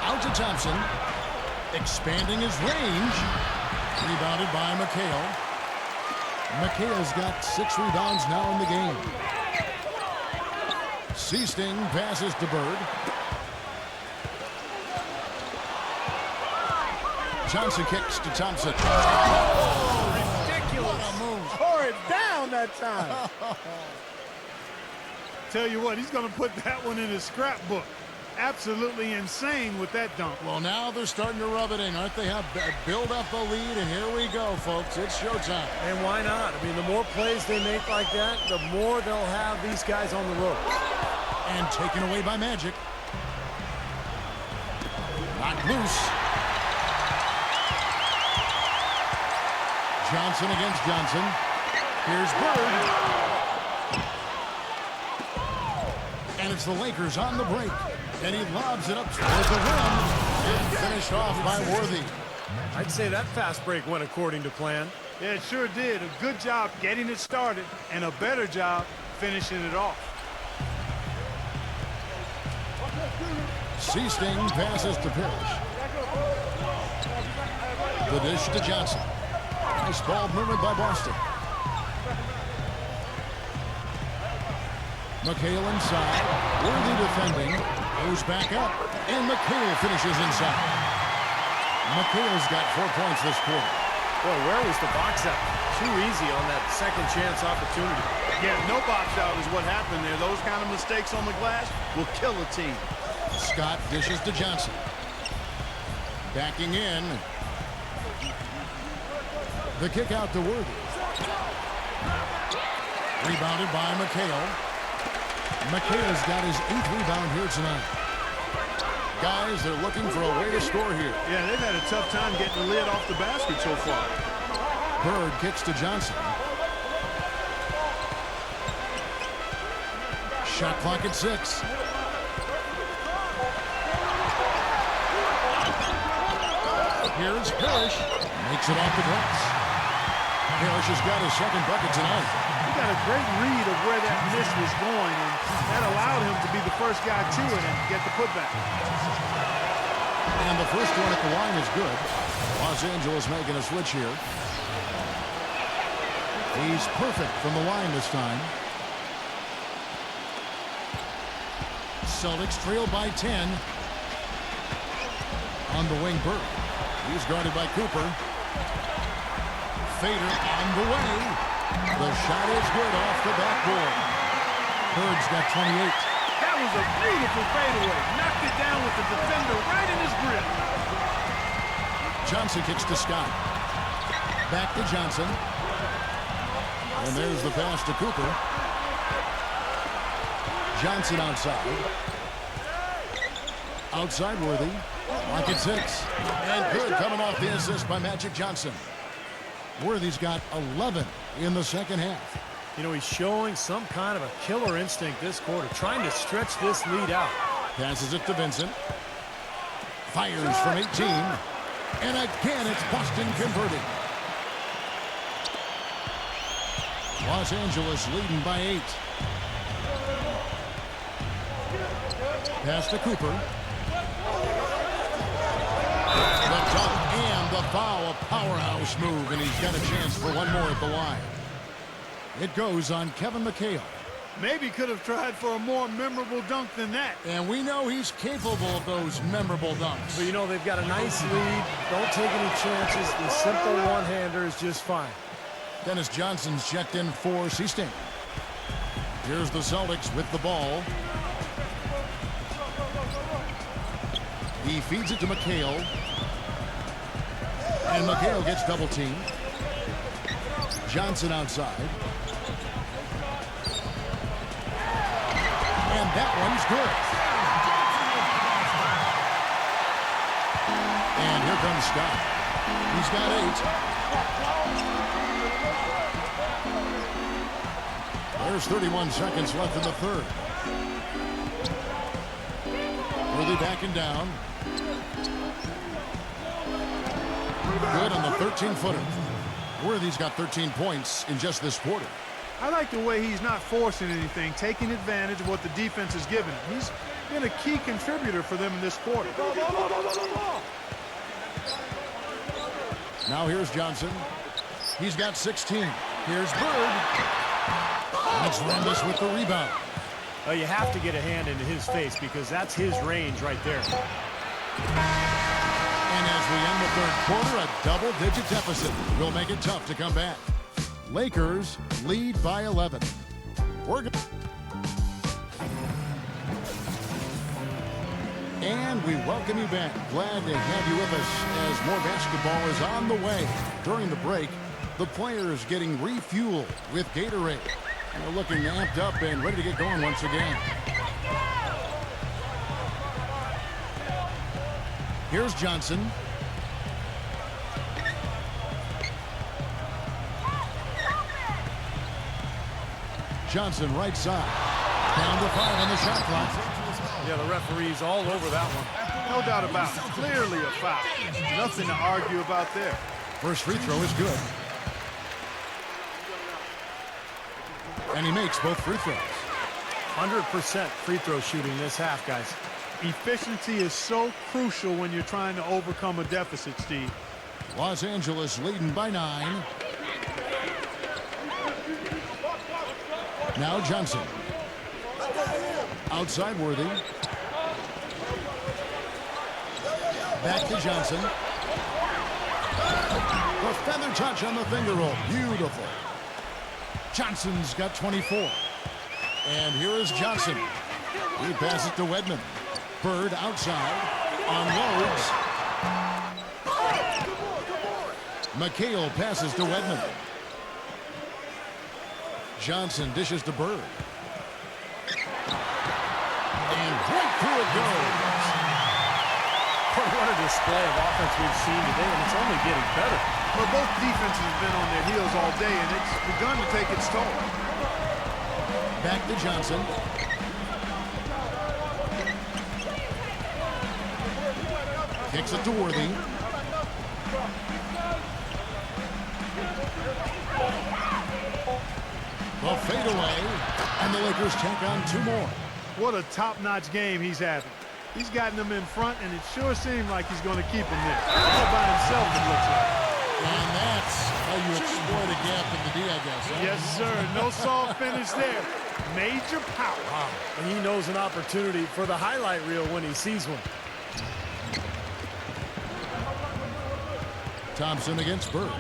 Out to Thompson. Expanding his range. Rebounded by McHale. McHale's got 6 rebounds now in the game. Seasting passes to Bird. Johnson kicks to Thompson. Oh, ridiculous. Tore it down that time. Tell you what, he's going to put that one in his scrapbook. Absolutely insane with that dunk. Well, now they're starting to rub it in, aren't they? Build up a lead, and here we go, folks. It's showtime. And why not? I mean, the more plays they make like that, the more they'll have these guys on the ropes. And taken away by Magic. Knocked loose. Johnson against Johnson. Here's Bird. And it's the Lakers on the break. And he lobs it up toward the rim. And finished off by Worthy. I'd say that fast break went according to plan. Yeah, it sure did. A good job getting it started and a better job finishing it off. Seasting passes to Parrish. The dish to Johnson. Nice ball movement by Boston. McHale inside. Worthy defending. Goes back up. And McHale finishes inside. McHale's got 4 points this quarter. Boy, where was the box out? Too easy on that second chance opportunity. Yeah, no box out is what happened there. Those kind of mistakes on the glass will kill a team. Scott dishes to Johnson. Backing in. The kick out to Worthy. Rebounded by McHale. McHale's got his 8th rebound here tonight. Guys, they're looking for a way to score here. Yeah, they've had a tough time getting the lid off the basket so far. Bird kicks to Johnson. Shot clock at 6. Here's Parrish. Makes it off the glass. Parrish has got his second bucket tonight. He got a great read of where that miss was going, and that allowed him to be the first guy to it and get the putback. And the first one at the line is good. Los Angeles making a switch here. He's perfect from the line this time. Celtics trail by 10. On the wing, Burke. He's guarded by Cooper. Fader on the way. The shot is good off the backboard. Bird's got 28. That was a beautiful fadeaway. Knocked it down with the defender right in his grip. Johnson kicks to Scott. Back to Johnson. And there's the pass to Cooper. Johnson outside. Outside Worthy. Lock at 6. And good coming off the assist by Magic Johnson. Worthy's got 11 in the second half. You know, he's showing some kind of a killer instinct this quarter, trying to stretch this lead out. Passes it to Vincent. Fires from 18. And again, it's Boston converting. Los Angeles leading by 8. Pass to Cooper. The dunk and the foul, a powerhouse move, and he's got a chance for one more at the line. It goes on Kevin McHale. Maybe could have tried for a more memorable dunk than that. And we know he's capable of those memorable dunks. But, you know, they've got a nice lead. Don't take any chances. The simple one-hander is just fine. Dennis Johnson's checked in for Seasting. Here's the Celtics with the ball. He feeds it to McHale. And McHale gets double teamed. Johnson outside. And that one's good. And here comes Scott. He's got 8. There's 31 seconds left in the third. Worthy backing down. Good on the 13-footer. Worthy's got 13 points in just this quarter. I like the way he's not forcing anything, taking advantage of what the defense has given him. He's been a key contributor for them in this quarter. Now here's Johnson. He's got 16. Here's Bird. Let's run this with the rebound. Well, you have to get a hand into his face because that's his range right there. And as we end the third quarter, a double-digit deficit will make it tough to come back. Lakers lead by 11. And we welcome you back. Glad to have you with us as more basketball is on the way. During the break, the players getting refueled with Gatorade. And they're looking amped up and ready to get going once again. Here's Johnson. Johnson right side. Down to 5 on the shot clock. Yeah, the referee's all over that one. No doubt about it. Clearly a foul. Nothing to argue about there. First free throw is good. And he makes both free throws. 100% free throw shooting this half, guys. Efficiency is so crucial when you're trying to overcome a deficit, Steve. Los Angeles leading by 9. Now Johnson. Outside Worthy. Back to Johnson. The feather touch on the finger roll. Beautiful. Johnson's got 24. And here is Johnson. He passes it to Wedman. Bird outside. Unloads. McHale passes to Wedman. Johnson dishes to Bird. And right through it goes. What a display of offense we've seen today, and it's only getting better. But both defenses have been on their heels all day, and it's begun to take its toll. Back to Johnson. Kicks it to Worthy. The fadeaway, and the Lakers tack on 2 more. What a top-notch game he's having. He's gotten them in front, and it sure seemed like he's going to keep them there. All by himself, it looks like. And that's how you exploit a gap in the D, I guess. Huh? Yes, sir. No soft finish there. Major power. Wow. And he knows an opportunity for the highlight reel when he sees one. Thompson against Bird.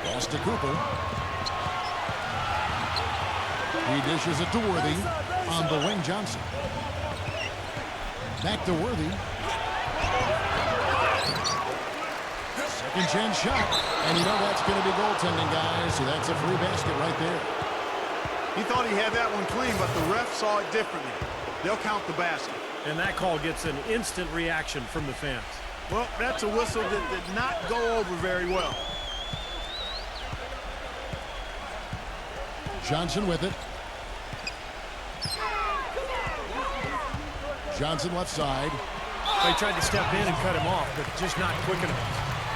Pass to Cooper. He dishes it to Worthy. On the wing, Johnson. Back to Worthy. Second chance shot. And you know that's going to be goaltending, guys. So that's a free basket right there. He thought he had that one clean, but the ref saw it differently. They'll count the basket. And that call gets an instant reaction from the fans. Well, that's a whistle that did not go over very well. Johnson with it. Johnson left side. They tried to step in and cut him off, but just not quick enough.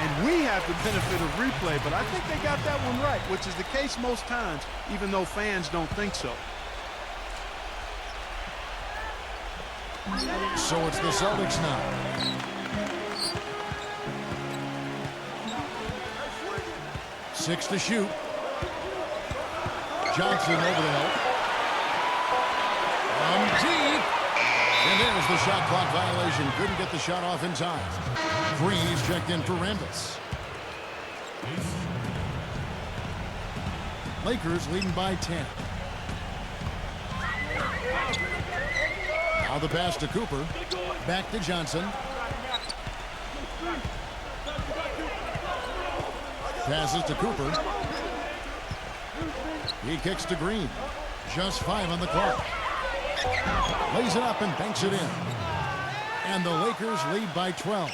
And we have the benefit of replay, but I think they got that one right, which is the case most times, even though fans don't think so. So it's the Celtics now. Six to shoot. Johnson over the help. From deep. And there's the shot clock violation. Couldn't get the shot off in time. Green's checked in for Rambis. Lakers leading by 10. Now the pass to Cooper. Back to Johnson. Passes to Cooper. He kicks to Green. Just 5 on the clock. Lays it up and banks it in. And the Lakers lead by 12.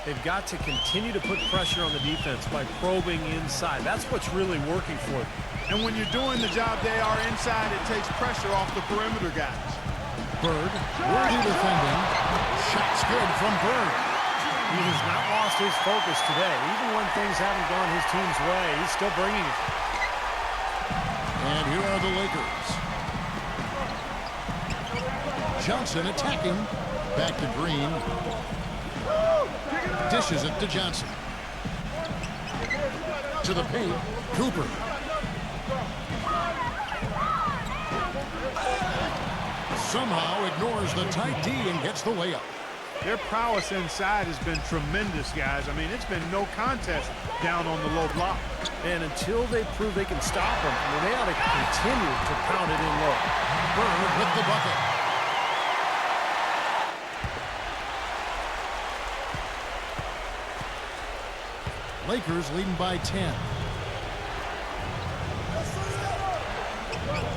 They've got to continue to put pressure on the defense by probing inside. That's what's really working for them. And when you're doing the job they are inside, it takes pressure off the perimeter guys. Bird, Worthy defending. Shot's good from Bird. He has not lost his focus today. Even when things haven't gone his team's way, he's still bringing it. And here are the Lakers. Johnson attacking. Back to Green. Dishes it to Johnson. To the paint, Cooper. Somehow ignores the tight D and gets the layup. Their prowess inside has been tremendous, guys. I mean, it's been no contest down on the low block. And until they prove they can stop them, I mean, they ought to continue to pound it in low. Bird with the bucket. Lakers leading by 10.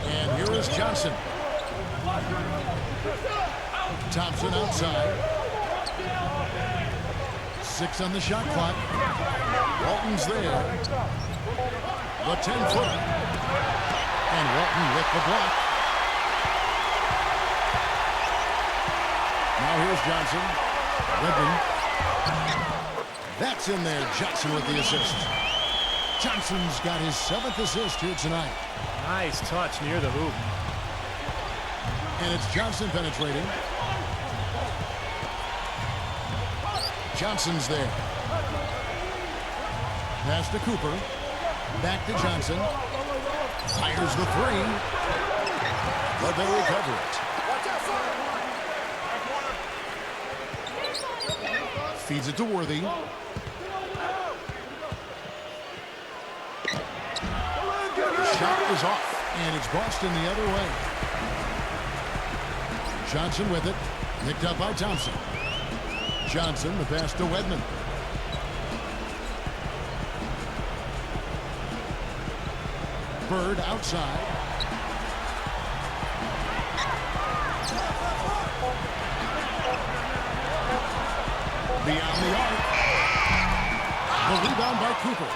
And here is Johnson. Thompson outside. 6 on the shot clock. Walton's there. The 10-footer. And Walton with the block. Now here's Johnson. Redmond. That's in there. Johnson with the assist. Johnson's got his 7th assist here tonight. Nice touch near the hoop. And it's Johnson penetrating. Johnson's there. Pass to Cooper. Back to Johnson. Fires the 3. But they recover it. Feeds it to Worthy. Shot is off, and it's Boston the other way. Johnson with it. Picked up by Thompson. Johnson, the pass to Wedman. Bird outside. beyond the arc. The rebound by Cooper.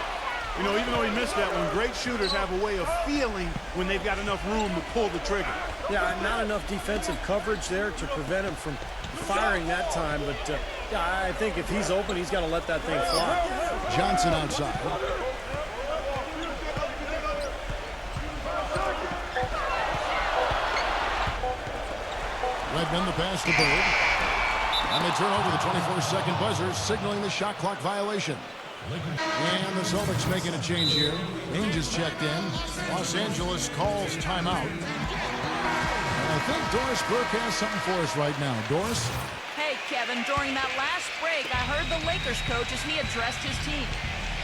You know, even though he missed that one, great shooters have a way of feeling when they've got enough room to pull the trigger. Yeah, not enough defensive coverage there to prevent him from firing that time. But yeah, I think if he's open, he's got to let that thing fly. Johnson outside. Redmond the pass to Bird. And they turn over the 24-second buzzer, signaling the shot clock violation. And the Celtics making a change here. Ainge is checked in. Los Angeles calls timeout. And I think Doris Burke has something for us right now. Doris? Hey, Kevin, during that last break, I heard the Lakers coach as he addressed his team.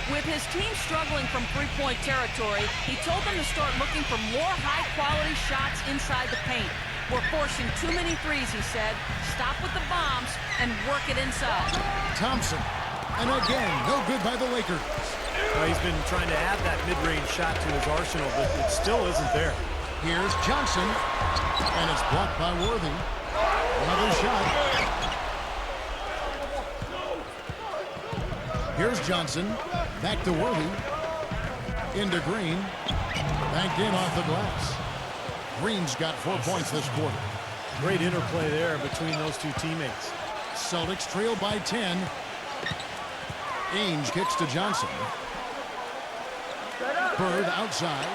With his team struggling from three-point territory, he told them to start looking for more high-quality shots inside the paint. We're forcing too many threes, he said. Stop with the bombs and work it inside. Thompson. And again, no good by the Lakers. Well, he's been trying to add that mid-range shot to his arsenal, but it still isn't there. Here's Johnson. And it's blocked by Worthy. Another shot. Here's Johnson. Back to Worthy. Into Green. Banked in off the glass. Green's got 4 points this quarter. Great interplay there between those two teammates. Celtics trail by 10. Ainge kicks to Johnson. Bird outside.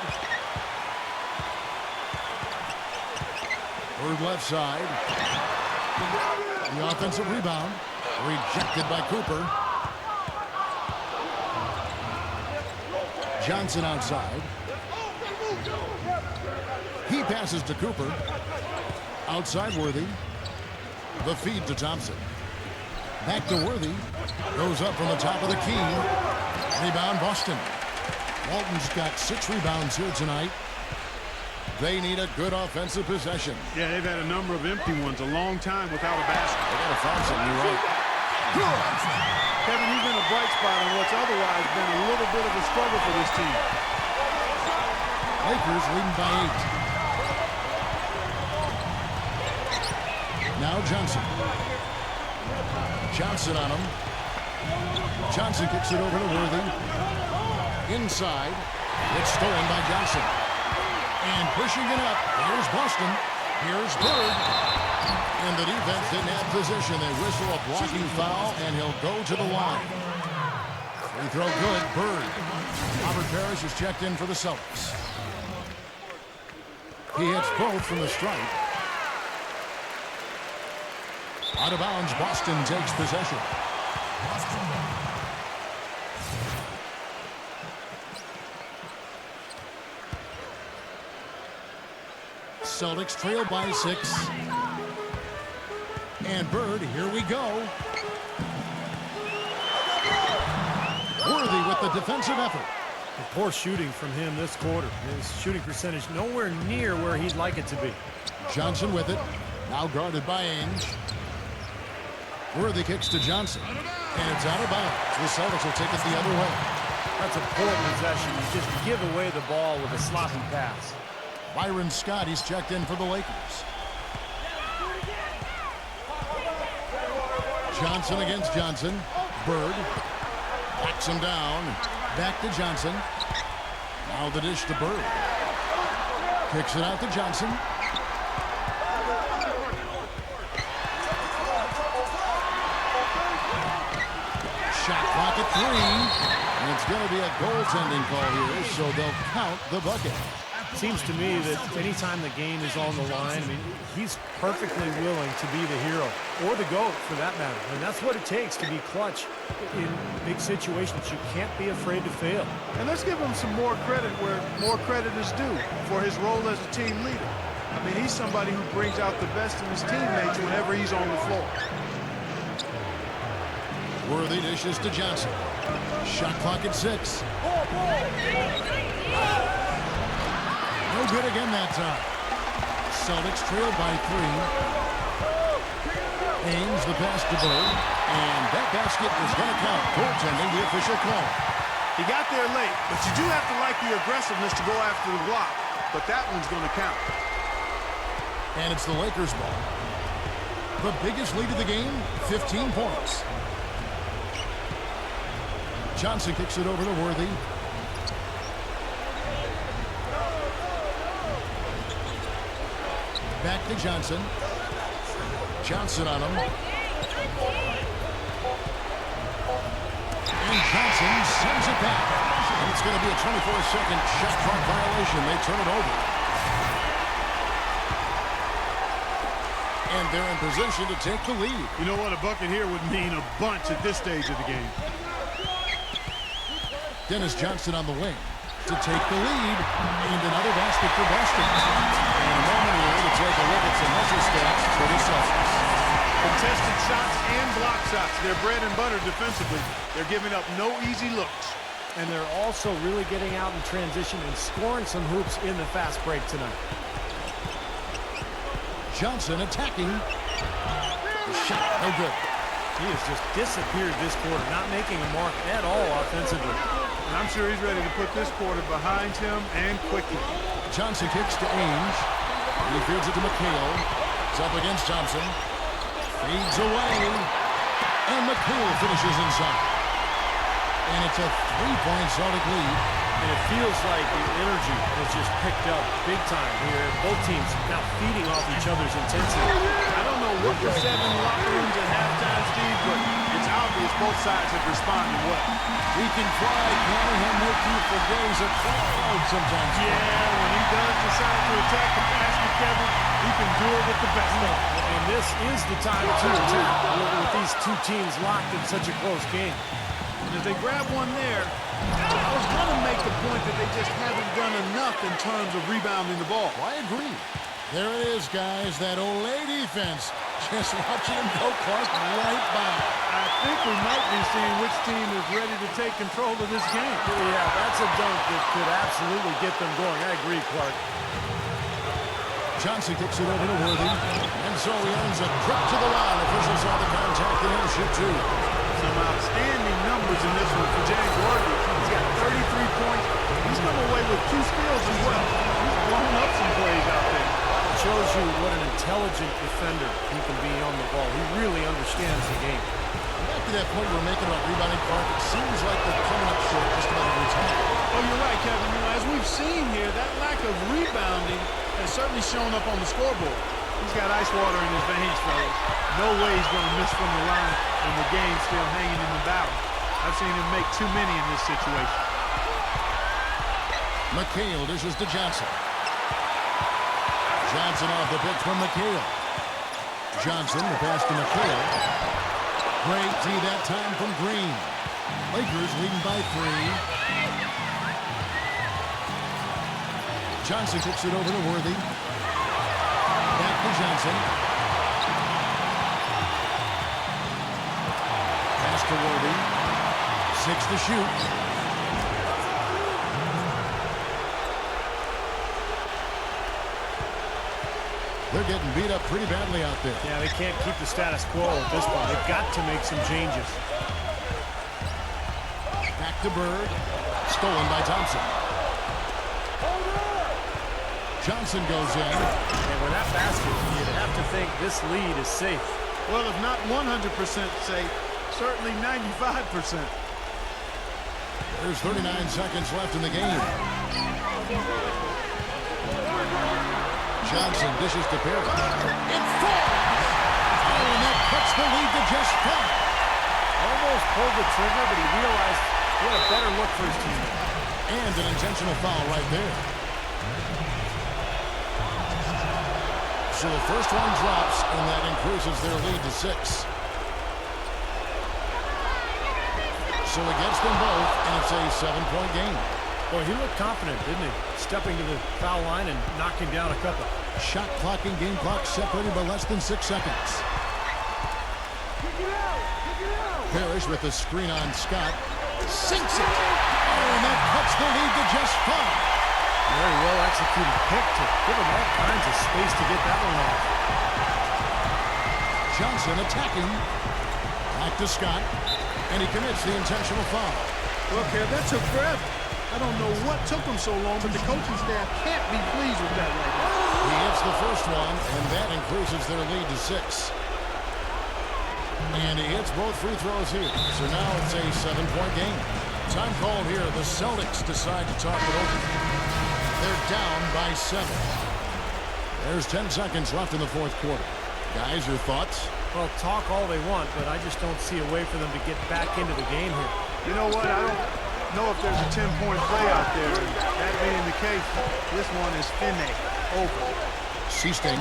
Bird left side. The offensive rebound. Rejected by Cooper. Johnson outside. He passes to Cooper. Outside Worthy. The feed to Thompson. Back to Worthy. Goes up from the top of the key. Rebound Boston. Walton's got 6 rebounds here tonight. They need a good offensive possession. Yeah, they've had a number of empty ones, a long time without a basket. They got to find something, you're right. Kevin, he's been a bright spot on what's otherwise been a little bit of a struggle for this team. Lakers leading by 8. Now Johnson. Johnson on him. Johnson kicks it over to Worthy. Inside. It's stolen by Johnson. And pushing it up. Here's Boston. Here's Bird. And the defense didn't have possession. They whistle a blocking foul, and he'll go to the line. Free throw good. Bird. Robert Parrish is checked in for the Celtics. He hits both from the stripe. Out of bounds, Boston takes possession. Celtics trail by 6. And Bird, here we go. Worthy with the defensive effort. And poor shooting from him this quarter. His shooting percentage nowhere near where he'd like it to be. Johnson with it. Now guarded by Ainge. Worthy kicks to Johnson. And it's out of bounds. The Celtics will take it the other way. That's a poor possession. You just give away the ball with a sloppy pass. Byron Scott, he's checked in for the Lakers. Johnson against Johnson. Bird backs him down. Back to Johnson. Now the dish to Bird. Kicks it out to Johnson. Shot clock at 3. And it's going to be a goaltending call here, so they'll count the bucket. Seems to me that anytime the game is on the line, I mean, he's perfectly willing to be the hero, or the GOAT for that matter. And that's what it takes to be clutch in big situations. You can't be afraid to fail. And let's give him some more credit where more credit is due for his role as a team leader. I mean, he's somebody who brings out the best in his teammates whenever he's on the floor. Worthy dishes to Johnson. Shot clock at 6. No good again that time. Celtics trail by 3. Ainge the pass to Bird. And that basket is going to count. Goaltending, the official call. He got there late, but you do have to like the aggressiveness to go after the block. But that one's going to count. And it's the Lakers ball. The biggest lead of the game, 15 points. Johnson kicks it over to Worthy. Back to Johnson. Johnson on him. And Johnson sends it back. And it's going to be a 24-second shot clock violation. They turn it over. And they're in position to take the lead. You know what? A bucket here would mean a bunch at this stage of the game. Dennis Johnson on the wing to take the lead. And another basket for Boston. And a moment here to take a look at some measure stats for the Celtics. Contested shots and block shots. They're bread and butter defensively. They're giving up no easy looks. And they're also really getting out in transition and scoring some hoops in the fast break tonight. Johnson attacking. The shot, no good. He has just disappeared this quarter, not making a mark at all offensively. And I'm sure he's ready to put this quarter behind him and quickly. Johnson kicks to Ainge. He feeds it to McHale. It's up against Thompson. Feeds away. And McHale finishes inside. And it's a three-point Celtic lead. And it feels like the energy has just picked up big time here. Both teams now feeding off each other's intensity. I don't know what was said in the locker rooms at halftime, Steve, but it's obvious both sides have responded well. We can try, Cunningham make you for days of crowd sometimes. Yeah, when he does decide to attack the basket, Kevin, he can do it with the best of them. And this is the time to attack with these two teams locked in such a close game. And if they grab one there, I was going to make the point that they just haven't done enough in terms of rebounding the ball. I agree. There it is, guys, that Olay defense. Just watching him go Clark right by. I think we might be seeing which team is ready to take control of this game. Yeah, that's a dunk that could absolutely get them going. I agree, Clark. Johnson kicks it over to Worthy. And so he earns a trip to the line. Officials saw the contact and he'll shoot two. Some outstanding numbers in this one for James Worthy. He's got 33 points. He's come away with 2 steals as well. He's blown up some plays out there. It shows you what an intelligent defender he can be on the ball. He really understands the game. Back to that point we're making about rebounding, Clark, it seems like they're coming up short just about every time. Oh, you're right, Kevin. You know, as we've seen here, that lack of rebounding has certainly shown up on the scoreboard. He's got ice water in his veins, fellas. No way he's going to miss from the line and the game's still hanging in the balance. I've seen him make too many in this situation. McHale dishes to Johnson. Johnson off the pick from McHale. Johnson, the pass to McHale. Great D that time from Green. Lakers leading by 3. Johnson kicks it over to Worthy. Back to Johnson. Pass to Worthy. 6 to shoot. They're getting beat up pretty badly out there. Yeah, they can't keep the status quo at this point. They've got to make some changes. Back to Bird. Stolen by Thompson. Johnson goes in. And with that basket, you'd have to think this lead is safe. Well, if not 100% safe, certainly 95%. There's 39 seconds left in the game. Johnson dishes to Perry. It falls! Oh, and that cuts the lead to just 5. Almost pulled the trigger, but he realized he had a better look for his team. And an intentional foul right there. So the first one drops, and that increases their lead to 6. So it gets them both, and it's a 7-point game. Boy, he looked confident, didn't he? Stepping to the foul line and knocking down a couple. Shot clock and game clock separated by less than 6 seconds. Parrish with the screen on Scott. Sinks it. Oh, and that cuts the lead to just 5. Very well executed pick to give him all kinds of space to get that one off. Johnson attacking. Back to Scott. And he commits the intentional foul. Look here, that took forever. I don't know what took them so long, but the coaching staff can't be pleased with that right now. He hits the first one, and that increases their lead to 6. And he hits both free throws here. So now it's a 7-point game. Time called here. The Celtics decide to talk it over. They're down by 7. There's 10 seconds left in the fourth quarter. Guys, your thoughts? Well, talk all they want, but I just don't see a way for them to get back into the game here. You know what? I don't know if there's a 10-point play out there. That being the case, this one is finished. Over. Seasting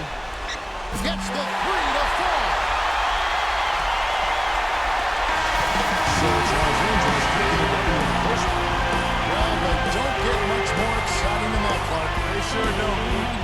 gets the 3 to fall. So it's Los Angeles taking it in the first. Well, they don't get much more exciting than that, Clark. They sure don't.